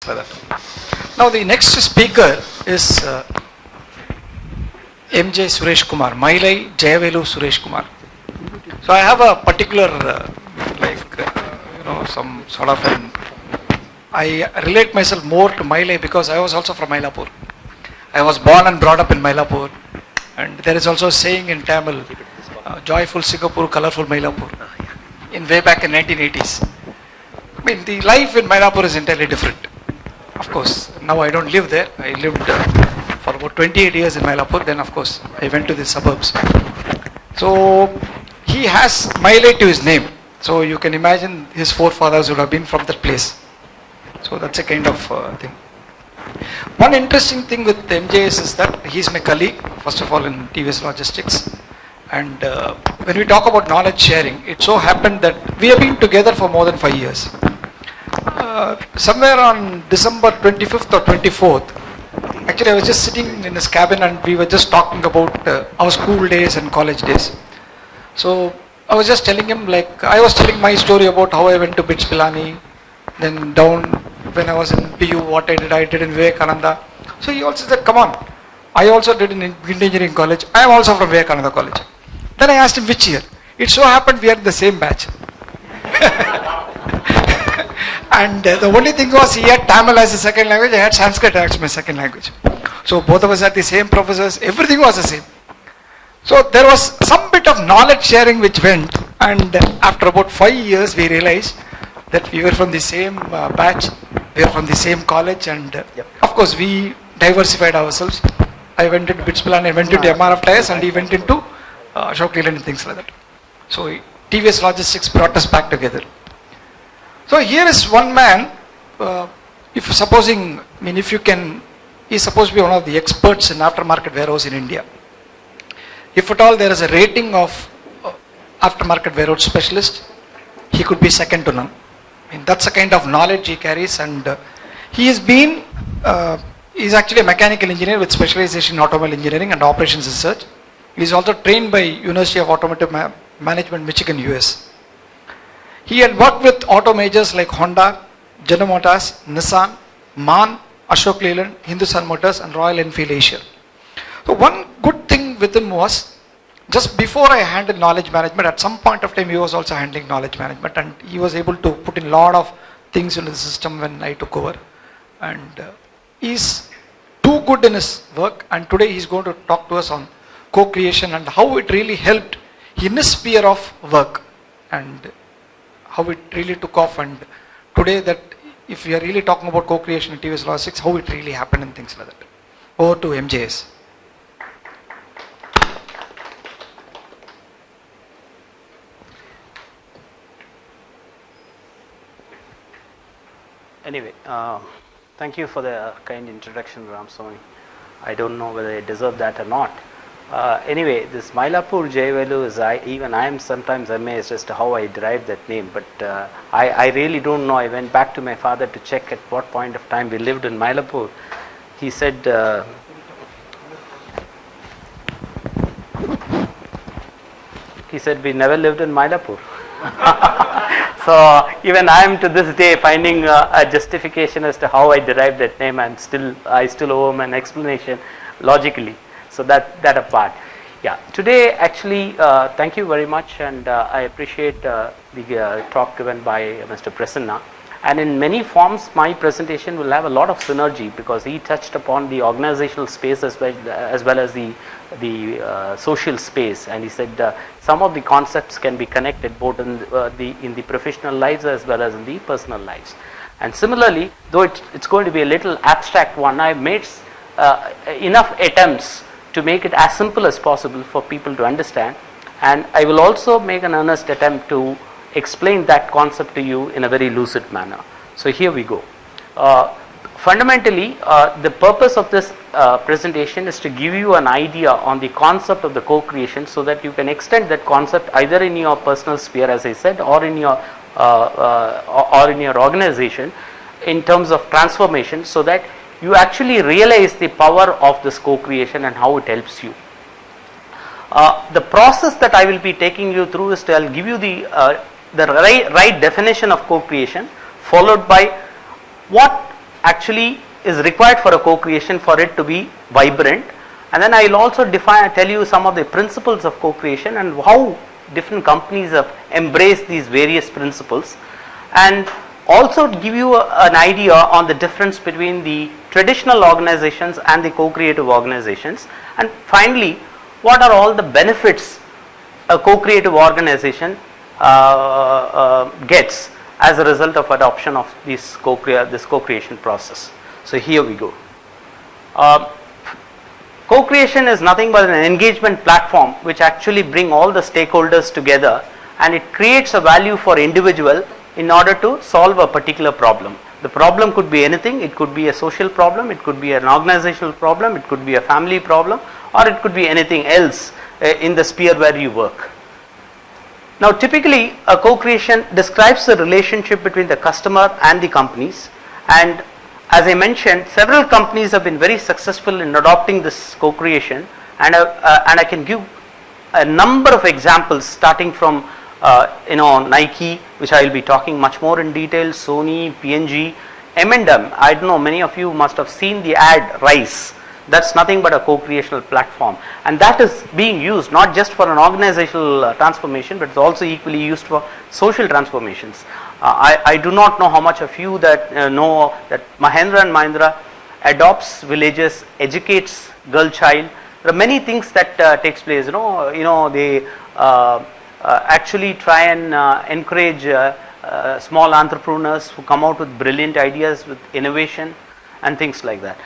like that. Now the next speaker is MJ Suresh Kumar, Mailai Jayavelu Suresh Kumar. So I have a particular some sort of I relate myself more to Mailai because I was also from Mylapore. I was born and brought up in Mylapore, and there is also a saying in Tamil, joyful Singapore, colorful Mylapore, in way back in 1980s. I mean, the life in Mylapore is entirely different. Of course, now I don't live there. I lived for about 28 years in Mylapore. Then, of course, I went to the suburbs. So, he has Mailai to his name. So, you can imagine his forefathers would have been from that place. So, that's a kind of thing. One interesting thing with MJS is that he's my colleague, first of all, in TVS Logistics. And when we talk about knowledge sharing, it so happened that we have been together for more than 5 years. Somewhere on December 25th or 24th, actually I was just sitting in his cabin and we were just talking about our school days and college days. So I was just telling him, I was telling my story about how I went to BITS Pilani, then down when I was in PU, what I did in Vivekananda. So he also said, come on, I also did in engineering college, I am also from Vivekananda College. Then I asked him which year. It so happened we are in the same batch. And the only thing was he had Tamil as a second language, I had Sanskrit as my second language. So both of us had the same professors, everything was the same. So there was some bit of knowledge sharing which went, and after about 5 years we realized that we were from the same batch, we were from the same college, and of course we diversified ourselves. I went into BITS Pilani, I went into MRF Tires, and he went into Ashok Leyland and things like that. So TVS Logistics brought us back together. So here is one man, he's supposed to be one of the experts in aftermarket warehouse in India. If at all there is a rating of aftermarket warehouse specialist, he could be second to none. I mean, that's the kind of knowledge he carries, and he's actually a mechanical engineer with specialization in automobile engineering and operations research. He's also trained by University of Automotive Management, Michigan, US. He had worked with auto majors like Honda, General Motors, Nissan, MAN, Ashok Leyland, Hindustan Motors, and Royal Enfield Asia. So one good thing with him was, just before I handled knowledge management, at some point of time he was also handling knowledge management, and he was able to put in a lot of things into the system when I took over. And he's too good in his work, and today he's going to talk to us on co-creation and how it really helped in his sphere of work, and how it really took off, and today that if we are really talking about co-creation in TVS Logistics, how it really happened and things like that. Over to MJS. Anyway, thank you for the kind introduction, Ramswamy. I don't know whether I deserve that or not. Anyway, this Mylapore Jayavelu is, even I am sometimes amazed as to how I derived that name, but I really don't know. I went back to my father to check at what point of time we lived in Mylapore. He said, we never lived in Mylapore. So even I am to this day finding a justification as to how I derived that name, and I still owe him an explanation logically. So that apart. Yeah, today actually thank you very much, and I appreciate the talk given by Mr. Prasanna. And in many forms my presentation will have a lot of synergy, because he touched upon the organizational space as well as the social space, and he said some of the concepts can be connected both in the professional lives as well as in the personal lives. And similarly, though it's going to be a little abstract one, I've made enough attempts to make it as simple as possible for people to understand, and I will also make an earnest attempt to explain that concept to you in a very lucid manner. So here we go. Fundamentally, the purpose of this presentation is to give you an idea on the concept of the co-creation, so that you can extend that concept either in your personal sphere, as I said, or in your organization in terms of transformation, so that you actually realize the power of this co-creation and how it helps you. The process that I will be taking you through is I'll give you the right definition of co-creation, followed by what actually is required for a co-creation for it to be vibrant. And then I will also tell you some of the principles of co-creation and how different companies have embraced these various principles, and also give you an idea on the difference between the traditional organizations and the co-creative organizations, and finally what are all the benefits a co-creative organization gets as a result of adoption of this co-creation process. So here we go. Co-creation is nothing but an engagement platform which actually bring all the stakeholders together, and it creates a value for individual in order to solve a particular problem. The problem could be anything. It could be a social problem, it could be an organizational problem, it could be a family problem, or it could be anything else in the sphere where you work. Now typically a co-creation describes the relationship between the customer and the companies, and as I mentioned, several companies have been very successful in adopting this co-creation, and I can give a number of examples starting from Nike, which I will be talking much more in detail, Sony, P&G, M&M. I don't know, many of you must have seen the ad Rise. That's nothing but a co-creational platform, and that is being used not just for an organizational transformation, but it's also equally used for social transformations. I do not know how much of you that know that Mahindra and Mahindra adopts villages, educates girl child. There are many things that takes place. They actually try and encourage small entrepreneurs who come out with brilliant ideas, with innovation and things like that.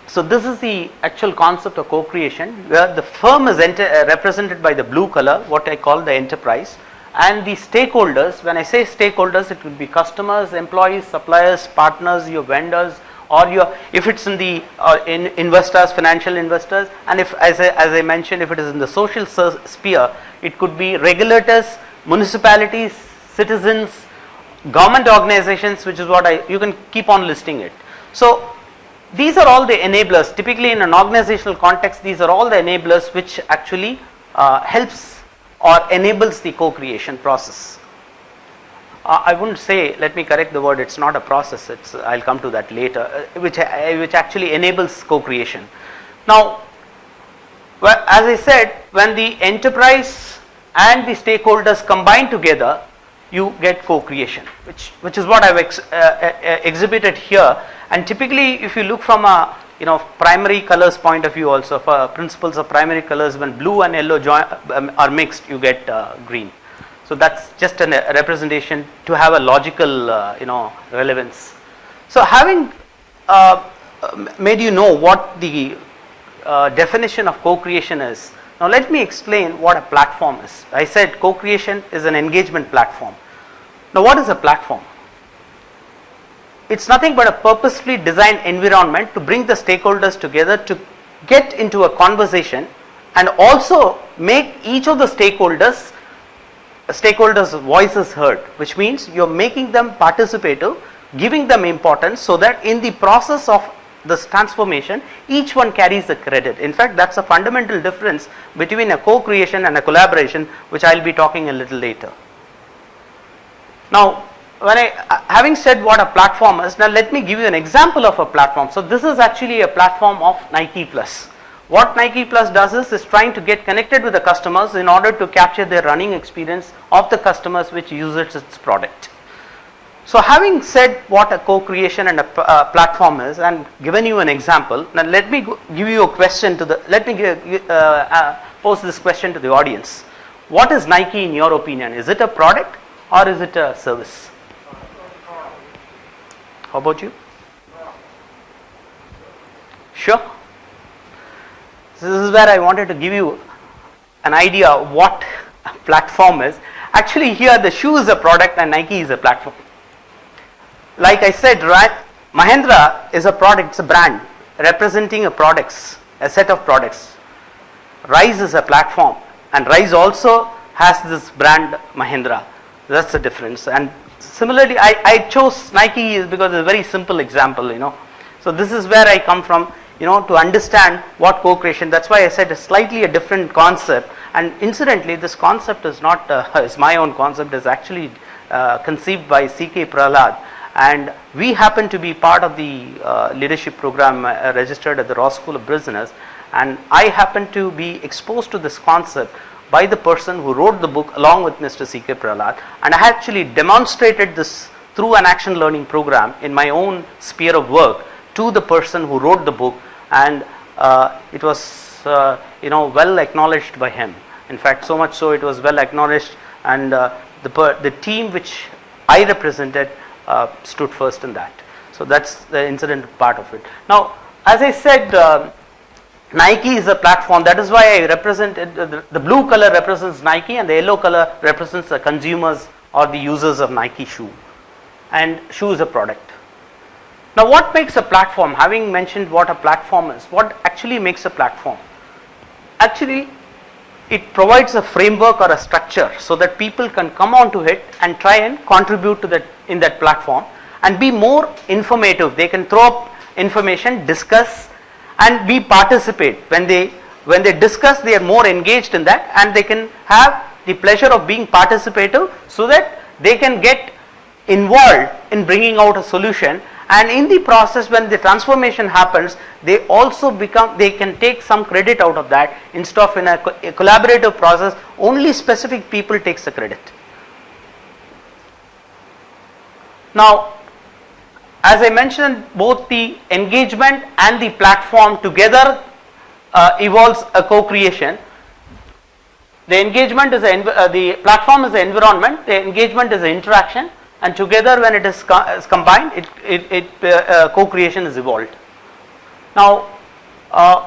So this is the actual concept of co-creation, where the firm is represented by the blue color, what I call the enterprise, and the stakeholders. When I say stakeholders, it would be customers, employees, suppliers, partners, your vendors, or if it's in the investors, financial investors, and if, as I mentioned, if it is in the social sphere, it could be regulators, municipalities, citizens, government organizations, which is what you can keep on listing it. So these are all the enablers. Typically in an organizational context, these are all the enablers which actually helps or enables the co-creation process. I wouldn't say, let me correct the word, it's not a process, I'll come to that later, which actually enables co-creation. Now, as I said, when the enterprise and the stakeholders combine together, you get co-creation, which is what I've exhibited here. And typically, if you look from a primary colors point of view, also for principles of primary colors, when blue and yellow are mixed, you get green. So that's just a representation to have a logical relevance. So having made you know what the definition of co-creation is, now let me explain what a platform is. I said co-creation is an engagement platform. Now what is a platform? It's nothing but a purposefully designed environment to bring the stakeholders together to get into a conversation, and also make each of the stakeholders voices heard, which means you're making them participative, giving them importance, so that in the process of this transformation, each one carries the credit. In fact, that's a fundamental difference between a co-creation and a collaboration, which I'll be talking a little later. Now, having said what a platform is, now let me give you an example of a platform. So this is actually a platform of Nike Plus. What Nike Plus does is trying to get connected with the customers in order to capture their running experience of the customers which use its product. So having said what a co-creation and a platform is, and given you an example, now let me give you a question pose this question to the audience. What is Nike in your opinion? Is it a product or is it a service? How about you? Sure. So this is where I wanted to give you an idea of what a platform is. Actually here the shoe is a product and Nike is a platform. Like I said, right, Mahindra is a product, it's a brand representing a set of products. Rise is a platform, and Rise also has this brand Mahindra. That's the difference. And similarly, I chose Nike because it's a very simple example, So this is where I come from, to understand what co-creation. That's why I said it's slightly a different concept. And incidentally, this concept is not, it's my own concept, is actually conceived by C.K. Prahalad. and we happen to be part of the leadership program registered at the Ross School of Business, and I happen to be exposed to this concept by the person who wrote the book along with Mr. C.K. Prahalad, and I actually demonstrated this through an action learning program in my own sphere of work to the person who wrote the book, and it was well acknowledged by him. In fact, so much so it was well acknowledged, and the team which I represented stood first in that. So that's the incident part of it. Now, as I said, Nike is a platform. That is why I represented the blue color represents Nike and the yellow color represents the consumers or the users of Nike shoe, and shoe is a product. Now, what makes a platform? Having mentioned what a platform is, what actually makes a platform? Actually, it provides a framework or a structure so that people can come onto it and try and contribute to that in that platform and be more informative. They can throw up information, discuss, and participate. When they discuss, they are more engaged in that, and they can have the pleasure of being participative so that they can get involved in bringing out a solution. And in the process, when the transformation happens, they also they can take some credit out of that. Instead of in a collaborative process, only specific people takes the credit. Now, as I mentioned, both the engagement and the platform together evolves a co-creation. The engagement is the platform is the environment, the engagement is the interaction, and together when it is combined, co-creation is evolved. Now,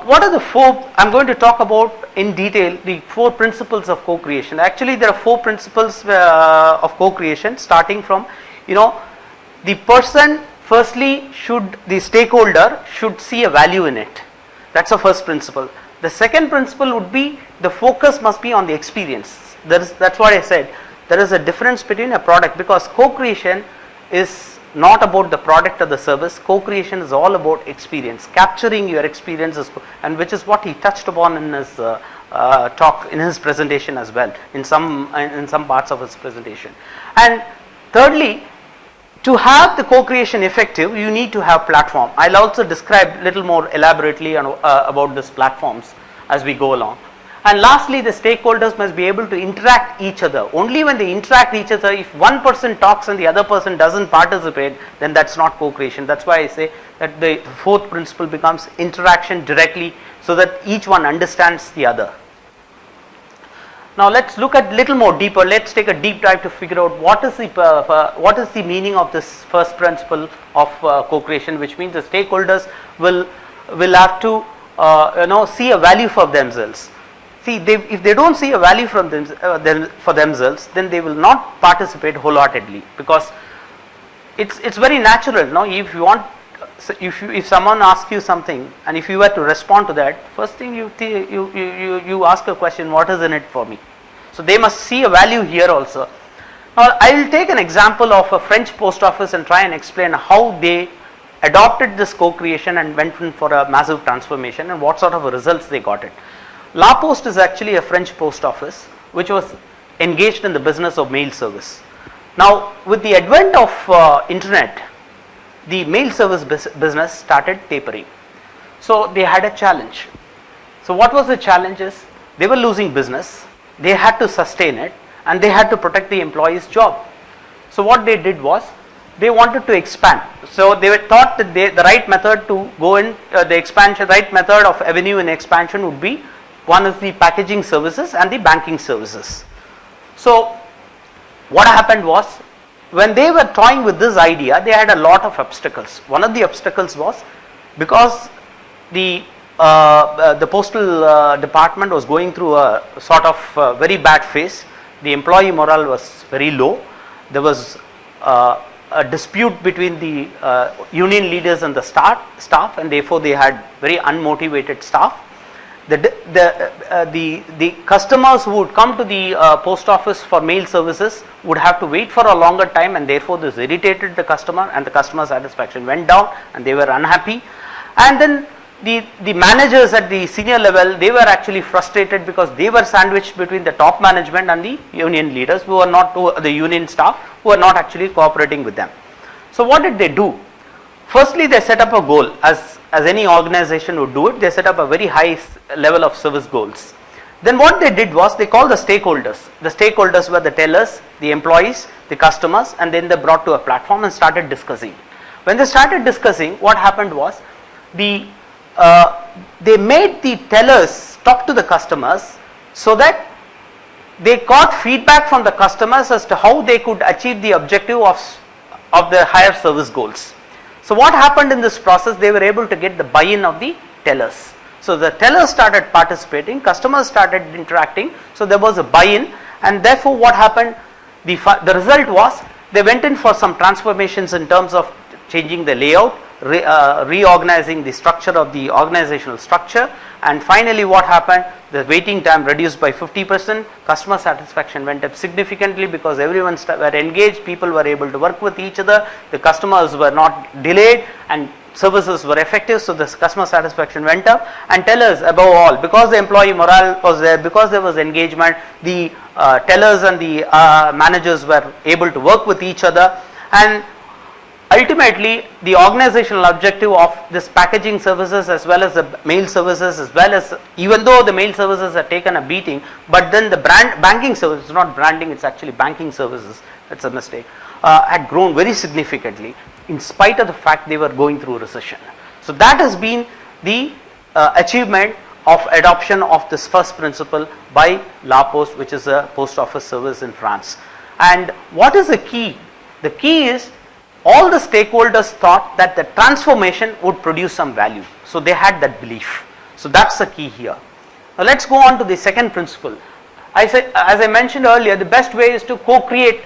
what are the four? I'm going to talk about in detail the 4 principles of co-creation. Actually, there are 4 principles of co-creation, starting from the person. Firstly, the stakeholder should see a value in it. That's the first principle. The second principle would be the focus must be on the experience. That's what I said. There is a difference between a product, because co-creation is not about the product or the service. Co-creation is all about experience, capturing your experiences, and which is what he touched upon in his talk, in his presentation as well, in some parts of his presentation. And thirdly, to have the co-creation effective, you need to have platform. I'll also describe a little more elaborately about these platforms as we go along. And lastly, the stakeholders must be able to interact each other. Only when they interact each other, if one person talks and the other person doesn't participate, then that's not co-creation. That's why I say that the 4th principle becomes interaction directly, so that each one understands the other. Now let's look at little more deeper. Let's take a deep dive to figure out what is the meaning of this first principle of co-creation, which means the stakeholders will have to see a value for themselves. See, if they don't see a value from for themselves, then they will not participate wholeheartedly, because it's very natural. No, if you want, if someone asks you something and if you were to respond to that, first thing you ask a question: what is in it for me? So they must see a value here also. Now I will take an example of a French post office and try and explain how they adopted this co-creation and went in for a massive transformation and what sort of results they got it. La Poste is actually a French post office which was engaged in the business of mail service. Now, with the advent of internet, the mail service business started tapering. So they had a challenge. So what was the challenge is, they were losing business, they had to sustain it, and they had to protect the employee's job. So what they did was, they wanted to expand. So they were thought that the right method to go in, the expansion, right method of avenue in expansion would be, one is the packaging services and the banking services. So what happened was, when they were toying with this idea, they had a lot of obstacles. One of the obstacles was because the postal department was going through a sort of very bad phase. The employee morale was very low. There was a dispute between the union leaders and the staff, and therefore they had very unmotivated staff. The customers who would come to the post office for mail services would have to wait for a longer time, and therefore this irritated the customer, and the customer satisfaction went down and they were unhappy. And then the managers at the senior level, they were actually frustrated because they were sandwiched between the top management and the union leaders, the union staff, who were not actually cooperating with them. So So what did they do? Firstly, they set up a goal, as any organization would do it. They set up a very high level of service goals. Then what they did was they called the stakeholders. The stakeholders were the tellers, the employees, the customers, and then they brought to a platform and started discussing. When they started discussing, what happened was they made the tellers talk to the customers so that they got feedback from the customers as to how they could achieve the objective of the higher service goals. So what happened in this process, they were able to get the buy-in of the tellers. So the tellers started participating, customers started interacting, so there was a buy-in, and therefore what happened, the result was they went in for some transformations in terms of changing the layout, reorganizing the structure of the organizational structure, and finally what happened, the waiting time reduced by 50%, customer satisfaction went up significantly because everyone were engaged, people were able to work with each other, the customers were not delayed, and services were effective, so the customer satisfaction went up. And tellers, above all, because the employee morale was there, because there was engagement, the tellers and the managers were able to work with each other, and ultimately the organizational objective of this packaging services as well as the mail services, as well as, even though the mail services have taken a beating, but then the banking services, not branding, it's actually banking services, that's a mistake, had grown very significantly in spite of the fact they were going through a recession. So that has been the achievement of adoption of this first principle by La Poste, which is a post office service in France. And what is the key? The key is all the stakeholders thought that the transformation would produce some value. So they had that belief. So that's the key here. Now let's go on to the second principle. As I mentioned earlier, the best way is to co-create.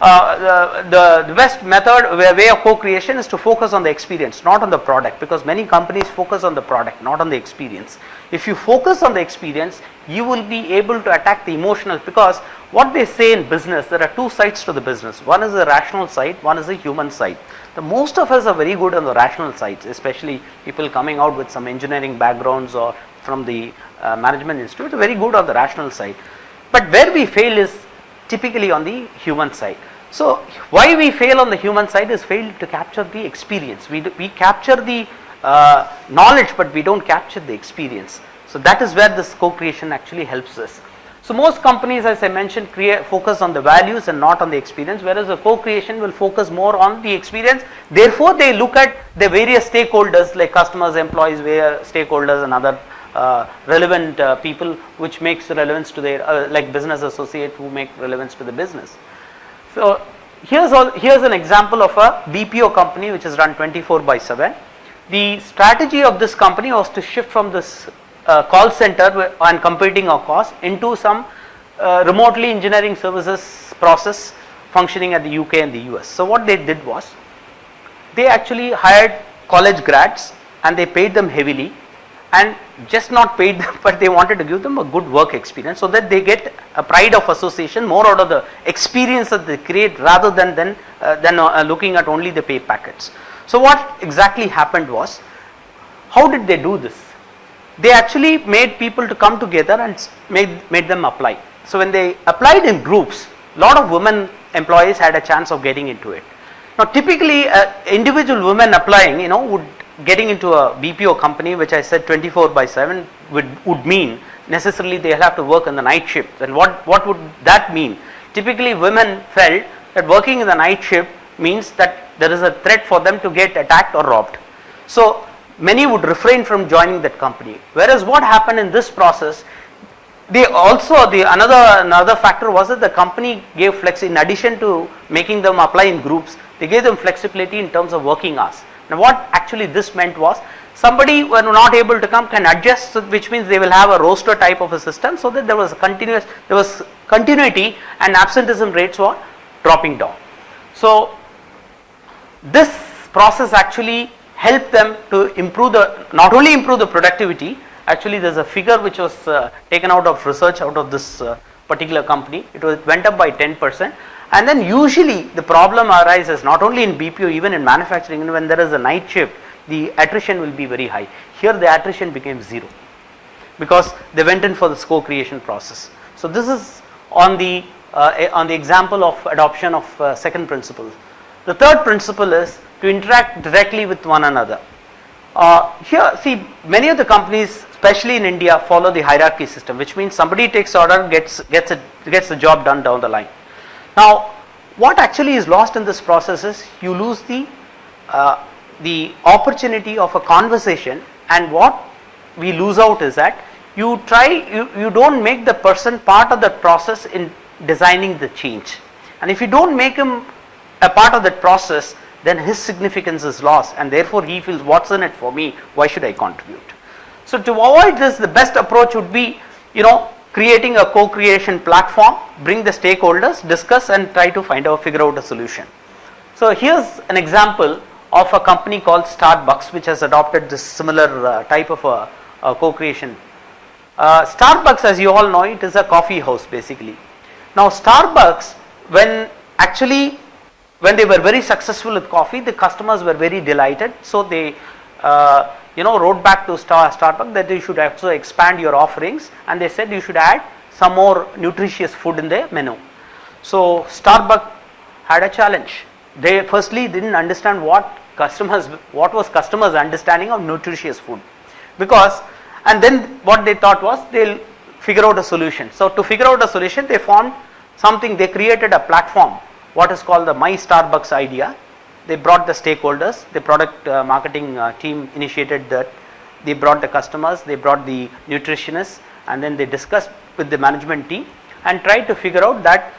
The best method, way of co-creation is to focus on the experience, not on the product, because many companies focus on the product, not on the experience. If you focus on the experience, you will be able to attack the emotional, because what they say in business, there are two sides to the business. One is the rational side, one is the human side. The most of us are very good on the rational sides, especially people coming out with some engineering backgrounds or from the management institute, are very good on the rational side. But where we fail is typically on the human side. So why we fail on the human side is fail to capture the experience. We capture the knowledge, but we don't capture the experience. So that is where this co-creation actually helps us. So most companies, as I mentioned, focus on the values and not on the experience, whereas the co-creation will focus more on the experience. Therefore they look at the various stakeholders like customers, employees, stakeholders and other relevant people, which makes relevance to their like business associate who make relevance to the business. So here's an example of a BPO company which is run 24/7. The strategy of this company was to shift from this call center and competing of cost into some remotely engineering services process functioning at the UK and the US. So what they did was they actually hired college grads and they paid them heavily, and just not paid them, but they wanted to give them a good work experience so that they get a pride of association more out of the experience that they create rather than looking at only the pay packets. So what exactly happened was, how did they do this? They actually made people to come together and made them apply. So when they applied in groups, a lot of women employees had a chance of getting into it. Now typically individual women applying, would getting into a BPO company, which I said 24/7 would mean necessarily they'll have to work in the night shift. And what would that mean? Typically women felt that working in the night shift means that there is a threat for them to get attacked or robbed. So many would refrain from joining that company. Whereas what happened in this process, they also, another factor was that the company gave in addition to making them apply in groups, they gave them flexibility in terms of working hours. Now what actually this meant was, somebody when not able to come can adjust, which means they will have a roster type of a system, so that there was continuity and absenteeism rates were dropping down. So this process actually helped them to not only improve the productivity. Actually there's a figure which was taken out of research out of this particular company. It went up by 10%. And then usually the problem arises not only in BPO, even in manufacturing, when there is a night shift, the attrition will be very high. Here the attrition became zero because they went in for this co-creation process. So this is on the example of adoption of second principle. The third principle is to interact directly with one another. Here, see, many of the companies, especially in India, follow the hierarchy system, which means somebody takes order, gets the job done down the line. Now, what actually is lost in this process is you lose the opportunity of a conversation, and what we lose out is that you don't make the person part of that process in designing the change, and if you don't make him a part of that process, then his significance is lost, and therefore he feels, what's in it for me, why should I contribute? So to avoid this, the best approach would be, creating a co-creation platform, bring the stakeholders, discuss and try to figure out a solution. So here's an example of a company called Starbucks, which has adopted this similar type of a co-creation. Starbucks, as you all know, it is a coffee house basically. Now Starbucks, when they were very successful with coffee, the customers were very delighted, so they wrote back to Starbucks that they should also expand your offerings, and they said you should add some more nutritious food in the menu. So Starbucks had a challenge. They firstly didn't understand what was customers' understanding of nutritious food, and then what they thought was they'll figure out a solution. So to figure out a solution, they formed something. They created a platform, what is called the My Starbucks idea. They brought the stakeholders, the product marketing team initiated that. They brought the customers, they brought the nutritionists, and then they discussed with the management team and tried to figure out that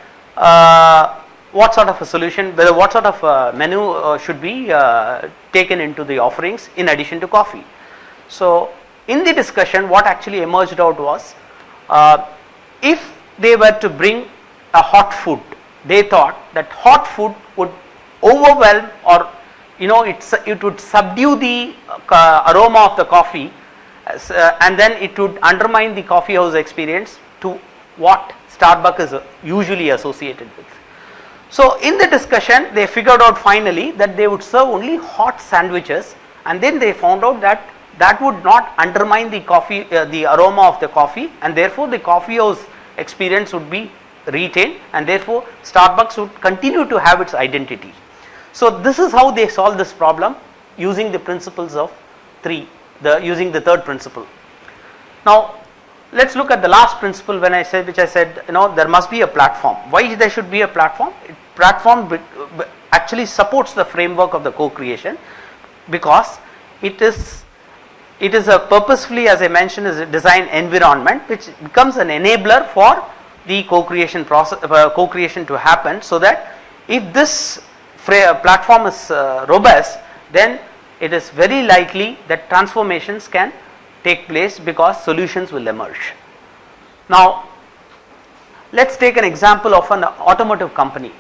what sort of a solution, what sort of menu should be taken into the offerings in addition to coffee. So in the discussion, what actually emerged out was, if they were to bring a hot food, they thought that hot food would overwhelm, or it would subdue the aroma of the coffee, and then it would undermine the coffee house experience to what Starbucks is usually associated with. So in the discussion, they figured out finally that they would serve only hot sandwiches, and then they found out that would not undermine the coffee, the aroma of the coffee, and therefore the coffee house experience would be retained, and therefore Starbucks would continue to have its identity. So this is how they solve this problem, using the principles of using the third principle. Now let's look at the last principle, which I said, there must be a platform. Why there should be a platform? Platform actually supports the framework of the co-creation, because it is a purposefully, as I mentioned, is a design environment which becomes an enabler for the co-creation process, co-creation to happen, so that if this platform is robust, then it is very likely that transformations can take place, because solutions will emerge. Now let's take an example of an automotive company.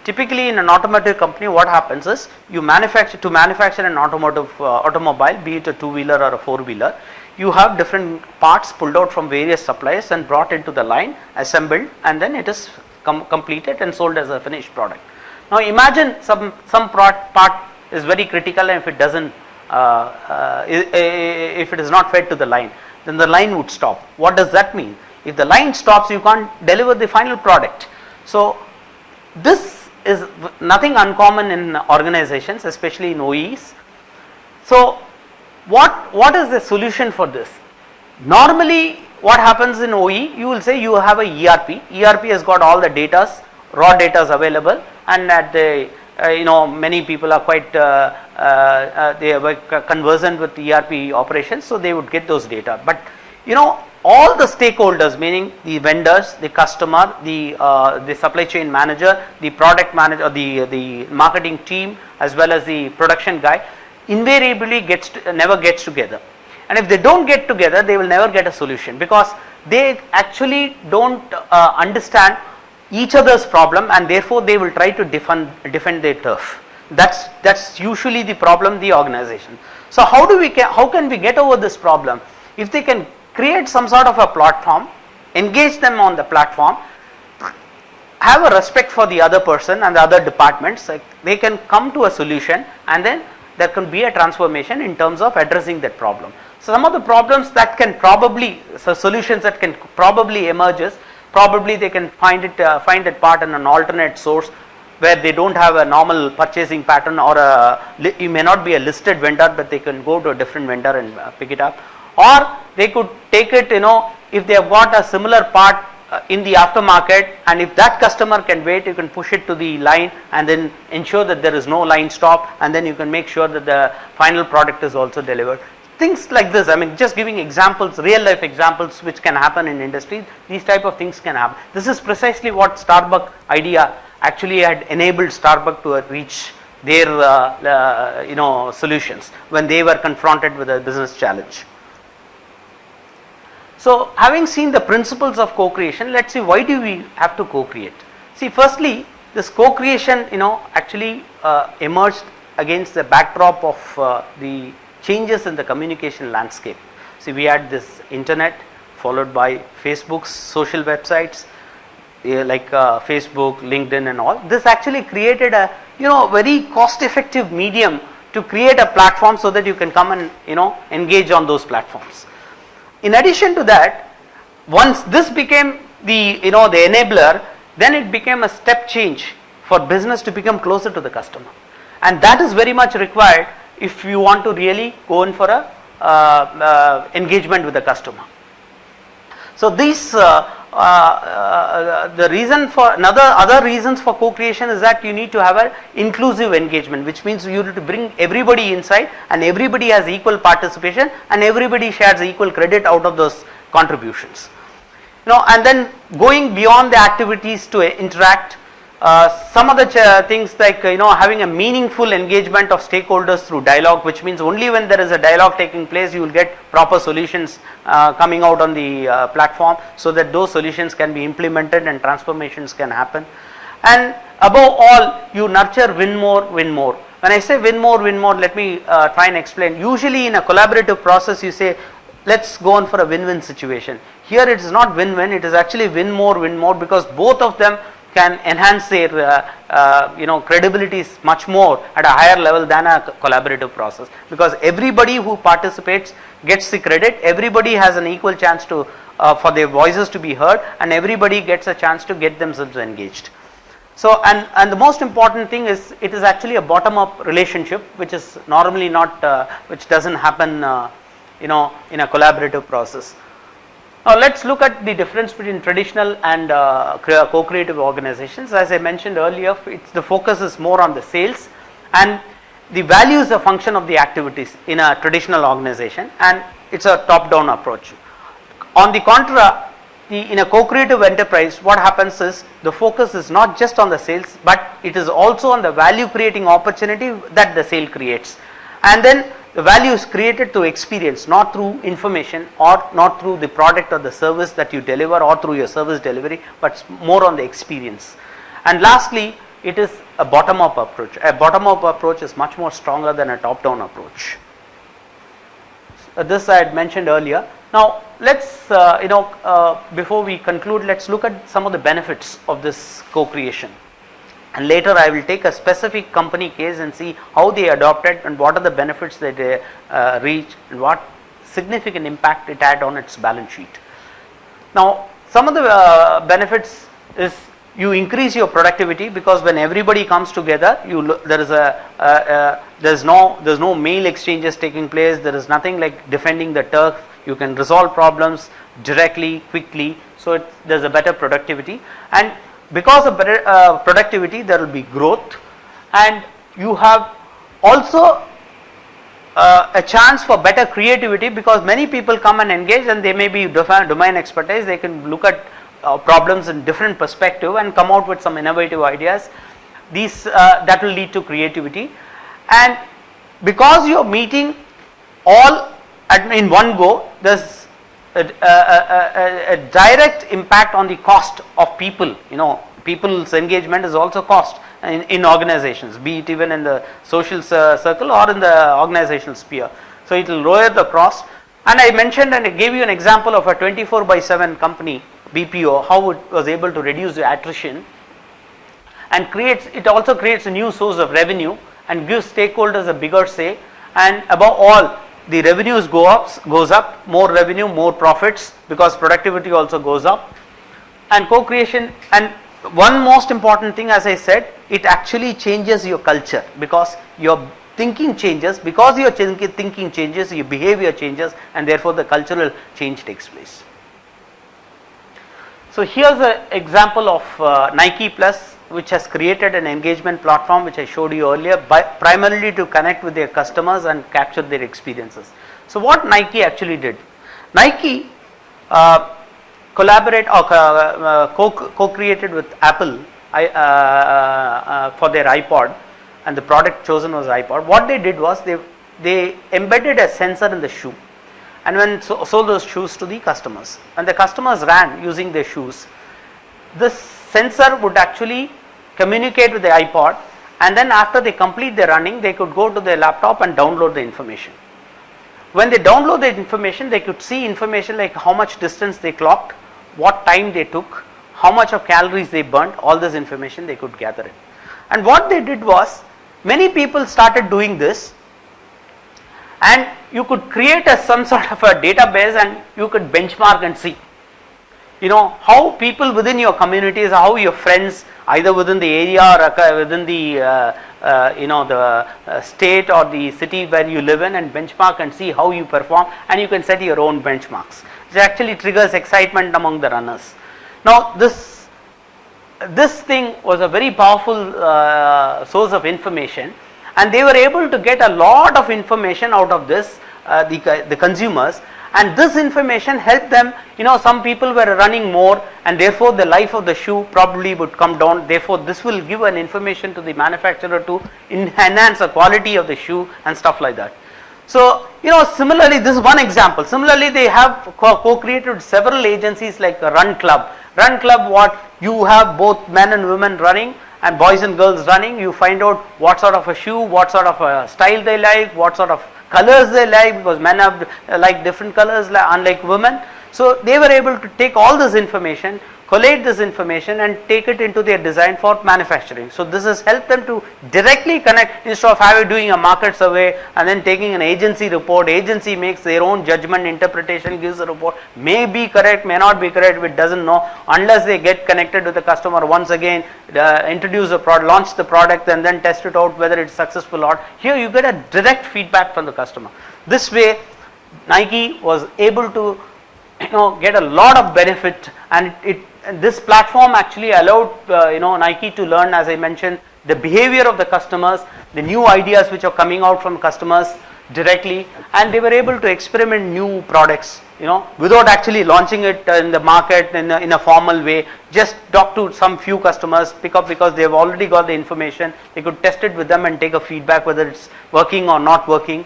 Typically in an automotive company, what happens is, to manufacture an automobile, be it a two-wheeler or a four-wheeler, you have different parts pulled out from various suppliers and brought into the line, assembled, and then it is completed and sold as a finished product. Now imagine some part is very critical, and if it doesn't, if it is not fed to the line, then the line would stop. What does that mean? If the line stops, you can't deliver the final product. So this is nothing uncommon in organizations, especially in OEs. So what is the solution for this? Normally what happens in OE, you will say you have a ERP. ERP has got all the raw data available, and at the many people are quite they are conversant with ERP operations, so they would get those data. But all the stakeholders, meaning the vendors, the customer, the supply chain manager, the product manager, the marketing team, as well as the production guy, invariably never gets together. And if they don't get together, they will never get a solution, because they actually don't understand each other's problem, and therefore they will try to defend their turf. That's usually the problem, the organization. So how can we get over this problem? If they can create some sort of a platform, engage them on the platform, have a respect for the other person and the other departments, they can come to a solution, and then there can be a transformation in terms of addressing that problem. So some of the problems that can solutions that can probably emerge is, probably they can find that part in an alternate source, where they don't have a normal purchasing pattern, or you may not be a listed vendor, but they can go to a different vendor and pick it up. Or they could take it, if they have got a similar part in the aftermarket, and if that customer can wait, you can push it to the line and then ensure that there is no line stop, and then you can make sure that the final product is also delivered. Things like this, I mean, just giving examples, real life examples which can happen in industry. These type of things can happen. This is precisely what Starbucks idea actually had enabled Starbucks to reach their solutions when they were confronted with a business challenge. So, having seen the principles of co-creation, let us see why do we have to co-create. See, firstly, this co-creation actually emerged against the backdrop of the changes in the communication landscape. See, we had this internet followed by Facebook's social websites like Facebook, LinkedIn and all. This actually created a very cost effective medium to create a platform so that you can come and engage on those platforms. In addition to that, once this became the the enabler, then it became a step change for business to become closer to the customer, and that is very much required if you want to really go in for a engagement with the customer. So these the reason for other reasons for co-creation is that you need to have an inclusive engagement, which means you need to bring everybody inside, and everybody has equal participation, and everybody shares equal credit out of those contributions. And then going beyond the activities to interact. Some of the things like having a meaningful engagement of stakeholders through dialogue, which means only when there is a dialogue taking place you will get proper solutions coming out on the platform, so that those solutions can be implemented and transformations can happen. And above all, you nurture win more, win more. When I say win more, let me try and explain. Usually in a collaborative process you say, let's go on for a win-win situation. Here it is not win-win, it is actually win more, because both of them can enhance their credibility much more at a higher level than a collaborative process, because everybody who participates gets the credit, everybody has an equal chance to for their voices to be heard, and everybody gets a chance to get themselves engaged. So and the most important thing is it is actually a bottom up relationship, which is normally not which doesn't happen in a collaborative process. Now let us look at the difference between traditional and co-creative organizations. As I mentioned earlier, the focus is more on the sales, and the value is a function of the activities in a traditional organization, and it is a top down approach. On the contrary, in a co-creative enterprise, what happens is the focus is not just on the sales, but it is also on the value creating opportunity that the sale creates, and then the value is created through experience, not through information or not through the product or the service that you deliver or through your service delivery, but more on the experience. And lastly, it is a bottom up approach. A bottom up approach is much more stronger than a top down approach. This I had mentioned earlier. Now let's before we conclude, let's look at some of the benefits of this co-creation. And later I will take a specific company case and see how they adopted and what are the benefits that they reached and what significant impact it had on its balance sheet. Now some of the benefits is you increase your productivity, because when everybody comes together, there's no mail exchanges taking place, there is nothing like defending the turf, you can resolve problems directly, quickly, so there's a better productivity. And because of better productivity, there will be growth, and you have also a chance for better creativity, because many people come and engage and they may be domain expertise, they can look at problems in different perspective and come out with some innovative ideas. These that will lead to creativity, and because you are meeting all in one go, there's a direct impact on the cost of people. People's engagement is also cost in organizations, be it even in the social circle or in the organizational sphere. So it will lower the cost. And I mentioned and I gave you an example of a 24/7 company, BPO, how it was able to reduce the attrition, and it also creates a new source of revenue and gives stakeholders a bigger say, and above all, the revenues goes up, more revenue, more profits, because productivity also goes up. And co-creation, and one most important thing, as I said, it actually changes your culture, because your thinking changes, because your thinking changes, your behavior changes, and therefore the cultural change takes place. So here's an example of Nike Plus, which has created an engagement platform which I showed you earlier, primarily to connect with their customers and capture their experiences. So what Nike actually did, Nike collaborate or co-created with Apple for their iPod, and the product chosen was iPod. What they did was they embedded a sensor in the shoe, and when sold those shoes to the customers, and the customers ran using their shoes, this sensor would actually communicate with the iPod, and then after they complete their running, they could go to their laptop and download the information. When they download the information, they could see information like how much distance they clocked, what time they took, how much of calories they burnt. All this information they could gather it. And what they did was, many people started doing this, and you could create some sort of a database, and you could benchmark and see, how people within your communities, how your friends, either within the area or within the the state or the city where you live in, and benchmark and see how you perform, and you can set your own benchmarks. It actually triggers excitement among the runners. Now this thing was a very powerful source of information, and they were able to get a lot of information out of this, the consumers, and this information helped them. Some people were running more, and therefore the life of the shoe probably would come down. Therefore this will give an information to the manufacturer to enhance the quality of the shoe and stuff like that. So similarly, this is one example. Similarly, they have co-created several agencies like Run Club. Run Club, what you have both men and women running, and boys and girls running. You find out what sort of a shoe, what sort of a style they like, what sort of colors they like, because men have like different colors unlike women. So they were able to take all this information, collate this information, and take it into their design for manufacturing. So this has helped them to directly connect, instead of doing a market survey and then taking an agency report. Agency makes their own judgment, interpretation, gives a report, may be correct, may not be correct, it doesn't know, unless they get connected with the customer once again, introduce the product, launch the product, and then test it out whether it's successful or not. Here you get a direct feedback from the customer. This way Nike was able to get a lot of benefit, and this platform actually allowed Nike to learn, as I mentioned, the behavior of the customers, the new ideas which are coming out from customers directly, and they were able to experiment new products without actually launching it in the market in a formal way. Just talk to some few customers, because they have already got the information. They could test it with them and take a feedback whether it's working or not working,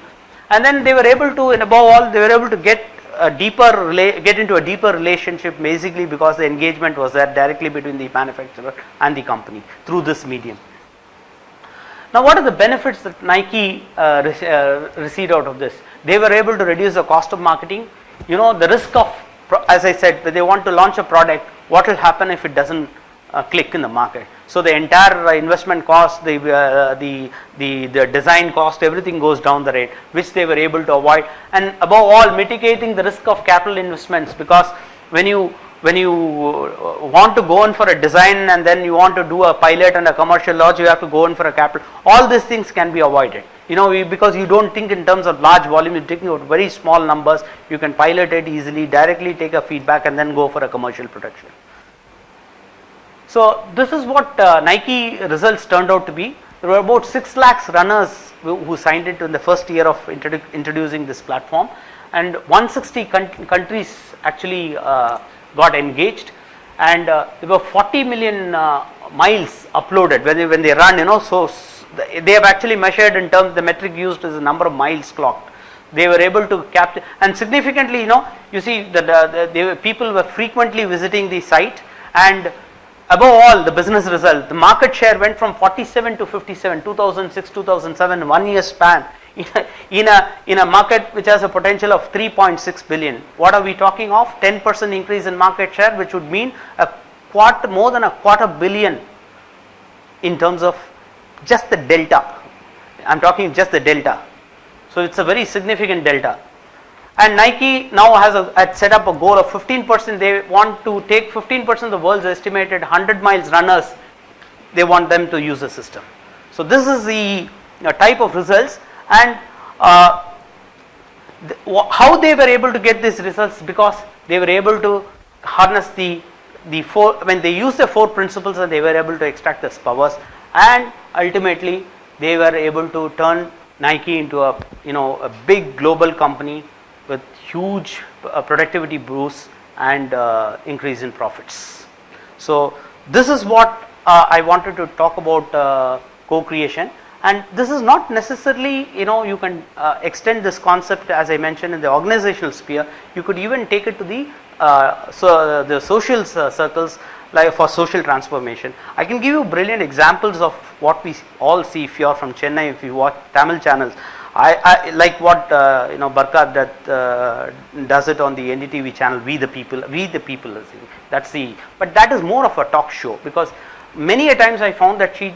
and then they were able to, and above all, they were able to get into a deeper relationship, basically because the engagement was there directly between the manufacturer and the company through this medium. Now what are the benefits that Nike received out of this? They were able to reduce the cost of marketing. The risk of, as I said, when they want to launch a product, what will happen if it doesn't click in the market? So the entire investment cost, the design cost, everything goes down the rate, which they were able to avoid, and above all, mitigating the risk of capital investments, because when you want to go in for a design and then you want to do a pilot and a commercial launch, you have to go in for a capital. All these things can be avoided, because you don't think in terms of large volume, you're taking out very small numbers. You can pilot it easily, directly take a feedback, and then go for a commercial production. So this is what Nike results turned out to be. There were about 6 lakhs runners who signed it in the first year of introducing this platform, and 160 countries actually got engaged, and there were 40 million miles uploaded when they run. So they have actually measured in terms, the metric used is the number of miles clocked. They were able to capture, and significantly, you see that people were frequently visiting the site, and above all, the business result, the market share went from 47 to 57, 2006, 2007, 1 year span, in a market which has a potential of 3.6 billion. What are we talking of? 10% increase in market share, which would mean more than a quarter billion in terms of just the delta. I'm talking just the delta. So it's a very significant delta. And Nike now had set up a goal of 15%. They want to take 15% of the world's estimated 100 miles runners. They want them to use the system. So this is the type of results, and how they were able to get these results, because they were able to harness the four, when they used the four principles, and they were able to extract this powers, and ultimately they were able to turn Nike into a a big global company with huge productivity boosts and increase in profits. So this is what I wanted to talk about co-creation. And this is not necessarily, you can extend this concept, as I mentioned, in the organizational sphere. You could even take it to the the social circles, like for social transformation. I can give you brilliant examples of what we all see. If you are from Chennai, if you watch Tamil channels, I like what Barkat that does it on the NDTV channel. We the people. That's the. But that is more of a talk show, because many a times I found that she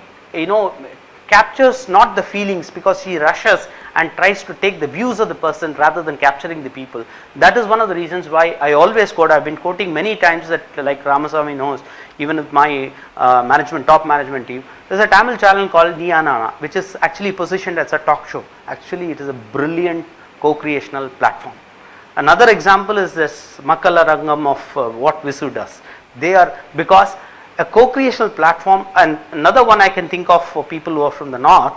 captures not the feelings, because she rushes and tries to take the views of the person rather than capturing the people. That is one of the reasons why I always quote. I've been quoting many times that, like Ramasamy knows, even with my top management team, there's a Tamil channel called Niyanana, which is actually positioned as a talk show. Actually, it is a brilliant co-creational platform. Another example is this Makkala Rangam of what Visu does. They are, because a co-creational platform, and another one I can think of for people who are from the north,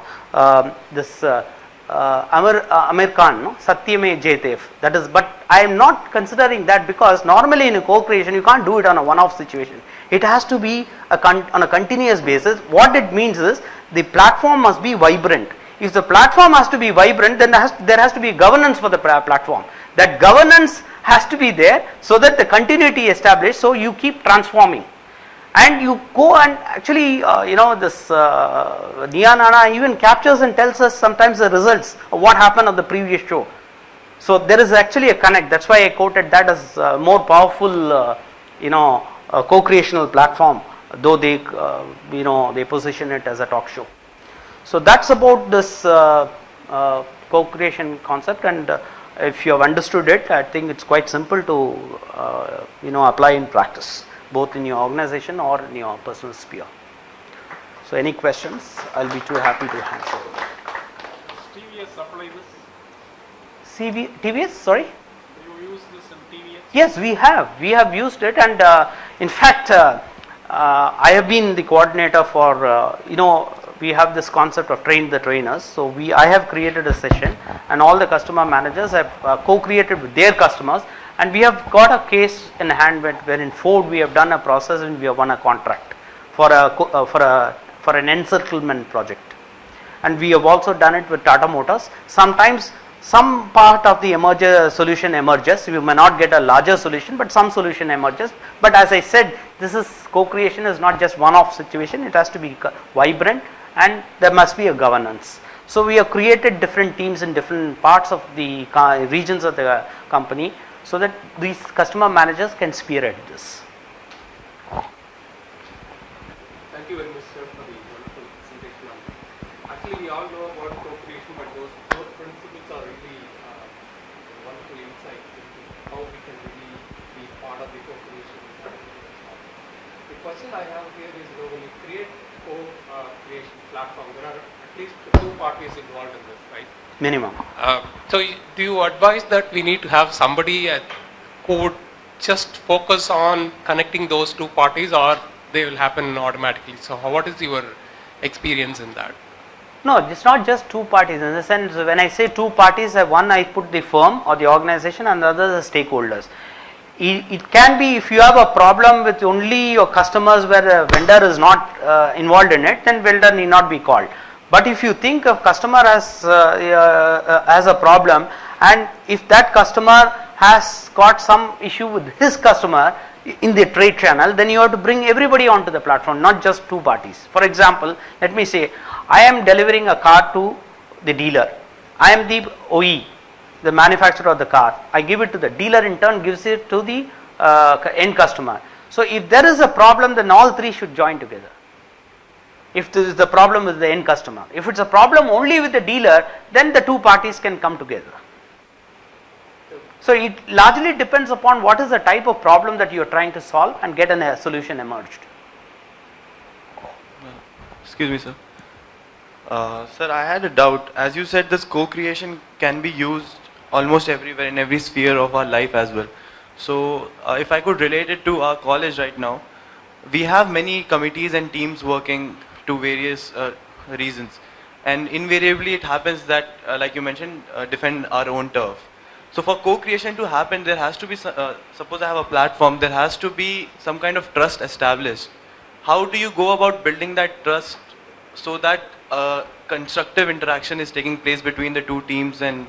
this Amir Khan, no? Satyame Jayate. That is, but I am not considering that, because normally in a co-creation you can't do it on a one-off situation. It has to be on a continuous basis. What it means is the platform must be vibrant. If the platform has to be vibrant, then there has to be governance for the platform. That governance has to be there so that the continuity is established. So you keep transforming. And you go and actually, this Niyanana even captures and tells us sometimes the results of what happened on the previous show. So there is actually a connect. That's why I quoted that as more powerful, co-creational platform, though they, they position it as a talk show. So that's about this co-creation concept, and if you have understood it, I think it's quite simple to, apply in practice, both in your organization or in your personal sphere. So any questions, I'll be too happy to answer. TVS supply this? TVS, sorry? You use this in TVS? Yes, we have used it, and in fact, I have been the coordinator for, we have this concept of train the trainers. So I have created a session, and all the customer managers have co-created with their customers. And we have got a case in hand where in Ford we have done a process and we have won a contract for an encirclement project. And we have also done it with Tata Motors. Sometimes some part of the solution emerges. We may not get a larger solution, but some solution emerges. But as I said, this is co-creation is not just one-off situation. It has to be vibrant, and there must be a governance. So we have created different teams in different parts of the regions of the company, so that these customer managers can spearhead this. Thank you very much, sir, for the wonderful presentation. Actually, we all know about co-creation, but those principles are really wonderful insights into how we can really be part of the co-creation. The question I have here is, when you create co-creation platform, there are at least two parties involved in this, right? Minimum. So do you advise that we need to have somebody who would just focus on connecting those two parties, or they will happen automatically? So what is your experience in that? No, it's not just two parties. In the sense, when I say two parties, one I put the firm or the organization, and the other the stakeholders. It can be, if you have a problem with only your customers where a vendor is not involved in it, then vendor need not be called. But if you think of customer as a problem, and if that customer has got some issue with his customer in the trade channel, then you have to bring everybody onto the platform, not just two parties. For example, let me say, I am delivering a car to the dealer. I am the OE, the manufacturer of the car. I give it to the dealer, in turn gives it to the end customer. So if there is a problem, then all three should join together. If this is the problem with the end customer. If it's a problem only with the dealer, then the two parties can come together. So it largely depends upon what is the type of problem that you are trying to solve and get a solution emerged. Excuse me, sir. Sir, I had a doubt. As you said, this co-creation can be used almost everywhere in every sphere of our life as well. So, if I could relate it to our college right now, we have many committees and teams working to various reasons. And invariably it happens that, like you mentioned, defend our own turf. So for co-creation to happen, there has to be, suppose I have a platform, there has to be some kind of trust established. How do you go about building that trust so that constructive interaction is taking place between the two teams and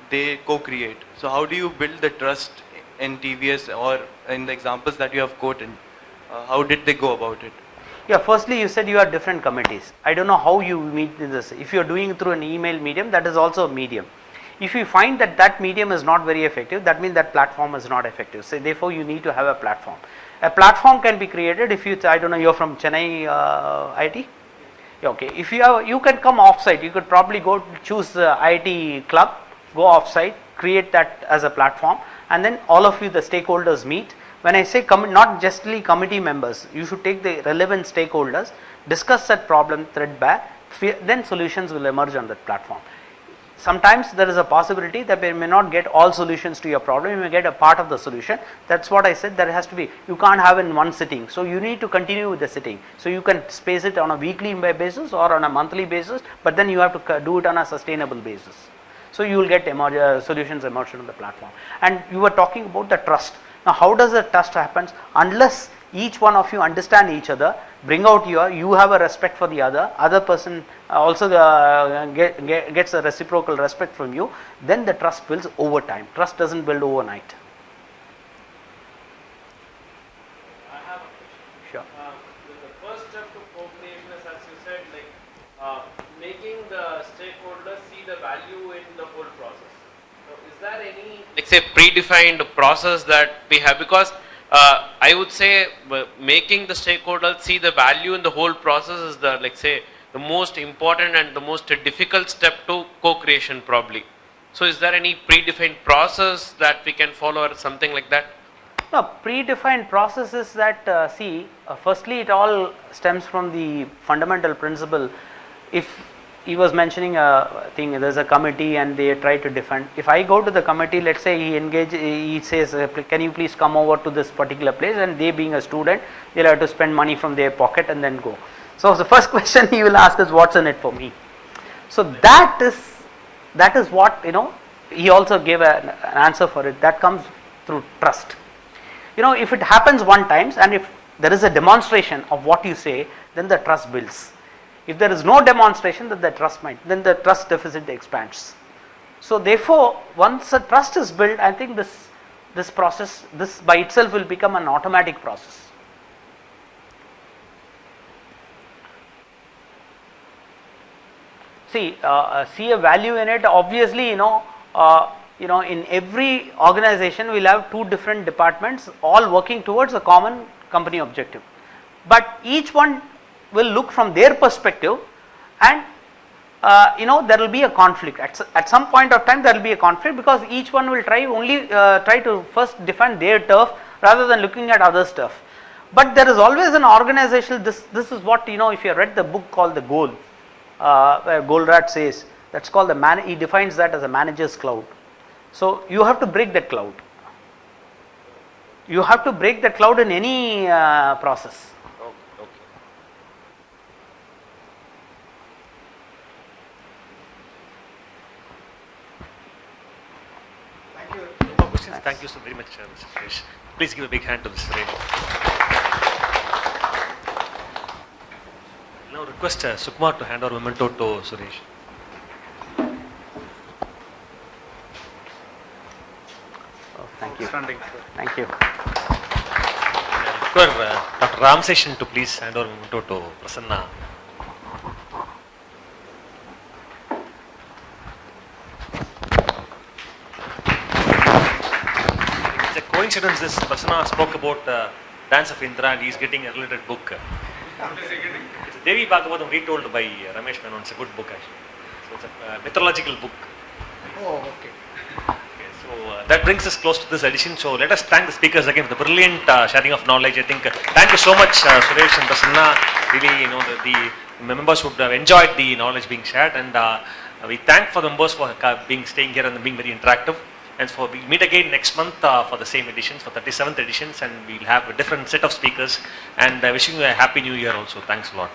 they co-create? So how do you build the trust in TVS or in the examples that you have quoted? How did they go about it? Yeah, firstly you said you are different committees. I don't know how you meet this. If you are doing it through an email medium, that is also a medium. If you find that that medium is not very effective, that means that platform is not effective. So therefore you need to have a platform. A platform can be created if you, I don't know, you're from Chennai IIT? Yeah, okay. If you have, you can come off-site. You could probably go choose the IIT club, go off-site, create that as a platform, and then all of you, the stakeholders, meet. When I say not justly committee members, you should take the relevant stakeholders, discuss that problem threadbare, then solutions will emerge on that platform. Sometimes there is a possibility that we may not get all solutions to your problem, you may get a part of the solution. That's what I said, there has to be, you can't have in one sitting. So you need to continue with the sitting. So you can space it on a weekly basis or on a monthly basis, but then you have to do it on a sustainable basis. So you will get solutions emerged on the platform. And you were talking about the trust. Now how does the trust happen? Unless each one of you understand each other, bring out you have a respect for the other person also gets a reciprocal respect from you, then the trust builds over time. Trust doesn't build overnight. I have a question. Sure. The first step to co-creation is, as you said, like making the stakeholders see the value in the whole process. So is there any, like say, predefined process that we have? Because I would say making the stakeholders see the value in the whole process is the, like say, the most important and the most difficult step to co-creation probably. So is there any predefined process that we can follow or something like that? No, predefined process is that, firstly it all stems from the fundamental principle. If he was mentioning a thing, there's a committee and they try to defend. If I go to the committee, let's say he says, can you please come over to this particular place, and they being a student, they'll have to spend money from their pocket and then go. So the first question he will ask is, what's in it for me? So that is what, he also gave an answer for it. That comes through trust. If it happens one time and if there is a demonstration of what you say, then the trust builds. If there is no demonstration, then the trust deficit expands. So therefore, once a trust is built, I think this process, this by itself will become an automatic process. See a value in it. Obviously, in every organization we'll have two different departments all working towards a common company objective. But each one will look from their perspective, and there will be a conflict. At some point of time there will be a conflict, because each one will try to first defend their turf rather than looking at other stuff. But there is always an organizational, this is what, if you read the book called The Goal, where Goldratt says, that's called he defines that as a manager's cloud. So you have to break that cloud. You have to break that cloud in any process. Okay. Thank you. No more questions. Thank you so very much, Mr. Suresh. Please give a big hand to Mr. Renu. Now request Sukumar to hand over memento to Suresh. Thank you. Thank you. Dr. Ramseshan to please hand over memento to Prasanna. It's a coincidence this Prasanna spoke about Dance of Indra and he's getting a related book. It's a Devi Bhagavatam retold by Ramesh Menon. It's a good book actually. So it's a mythological book. Oh, okay. Yes. So that brings us close to this edition. So let us thank the speakers again for the brilliant sharing of knowledge. I think thank you so much, Suresh and Prasanna. Really, you know, the members would have enjoyed the knowledge being shared, and we thank for the members for staying here and being very interactive. And we'll meet again next month for the same editions, for 37th editions, and we'll have a different set of speakers. And wishing you a happy new year also. Thanks a lot.